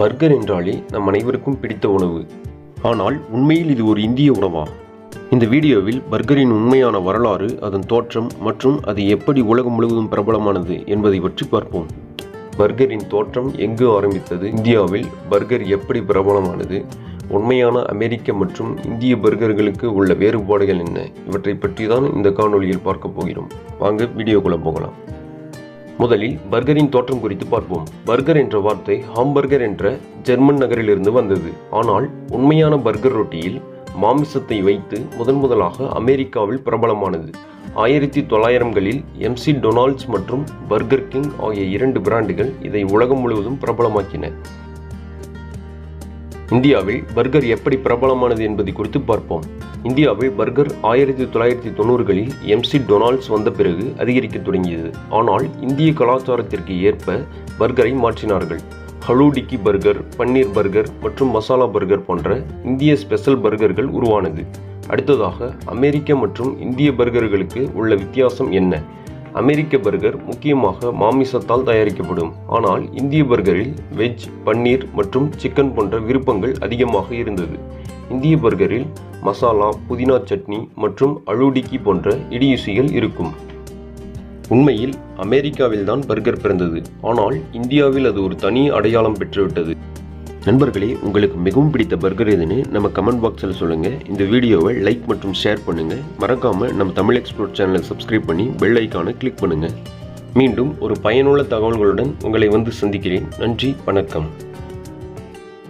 Burger என்றாலே நம் அனைவருக்கும் பிடித்த உணவு. ஆனால் உண்மையில் இது ஒரு இந்திய உணவா? இந்த வீடியோவில் பர்கரின் உண்மையான வரலாறு, அதன் தோற்றம் மற்றும் அது எப்படி உலகம் முழுவதும் பிரபலமானது என்பதை பற்றி பார்ப்போம். பர்கரின் தோற்றம் எங்கு ஆரம்பித்தது, இந்தியாவில் பர்கர் எப்படி பிரபலமானது, உண்மையான அமெரிக்க மற்றும் இந்திய பர்கர்களுக்கு உள்ள வேறுபாடுகள் என்ன, இவற்றை பற்றி தான் இந்த காணொளியில் பார்க்க போகிறோம். வாங்க வீடியோக்குள்ள போகலாம். முதலில் பர்கரின் தோற்றம் குறித்து பார்ப்போம். பர்கர் என்ற வார்த்தை ஹாம்பர்கர் என்ற ஜெர்மன் நகரிலிருந்து வந்தது. ஆனால் உண்மையான பர்கர் ரொட்டியில் மாமிசத்தை வைத்து முதலாக அமெரிக்காவில் பிரபலமானது. 1900களில் MC டொனால்ட்ஸ் மற்றும் பர்கர் கிங் ஆகிய 2 பிராண்டுகள் இதை உலகம் முழுவதும் பிரபலமாக்கின. இந்தியாவில் பர்கர் எப்படி பிரபலமானது என்பதை குறித்து பார்ப்போம். இந்தியாவில் பர்கர் 1990களில் MC டொனால்ட்ஸ் வந்த பிறகு அதிகரிக்க தொடங்கியது. ஆனால் இந்திய கலாச்சாரத்திற்கு ஏற்ப பர்கரை மாற்றினார்கள். ஹலோ டிக்கி பர்கர், பன்னீர் பர்கர் மற்றும் மசாலா பர்கர் போன்ற இந்திய ஸ்பெஷல் பர்கர்கள் உருவானது. அடுத்ததாக அமெரிக்க மற்றும் இந்திய பர்கர்களுக்கு உள்ள வித்தியாசம் என்ன? அமெரிக்க பர்கர் முக்கியமாக மாமிசத்தால் தயாரிக்கப்படும். ஆனால் இந்திய பர்கரில் வெஜ், பன்னீர் மற்றும் சிக்கன் போன்ற விருப்பங்கள் அதிகமாக இருந்தது. இந்திய பர்கரில் மசாலா, புதினா சட்னி மற்றும் அழுடிக்கி போன்ற இடியுசிகள் இருக்கும். உண்மையில் அமெரிக்காவில் தான் பர்கர் பிறந்தது. ஆனால் இந்தியாவில் அது ஒரு தனி அடையாளம் பெற்றுவிட்டது. நண்பர்களே, உங்களுக்கு மிகவும் பிடித்த பர்கர் எதுன்னு நம்ம கமெண்ட் பாக்ஸில் சொல்லுங்கள். இந்த வீடியோவை லைக் மற்றும் ஷேர் பண்ணுங்கள். மறக்காமல் நம்ம தமிழ் எக்ஸ்ப்ளோர் சேனலை சப்ஸ்கிரைப் பண்ணி பெல் ஐக்கானை கிளிக் பண்ணுங்கள். மீண்டும் ஒரு பயனுள்ள தகவல்களுடன் உங்களை வந்து சந்திக்கிறேன். நன்றி, வணக்கம்.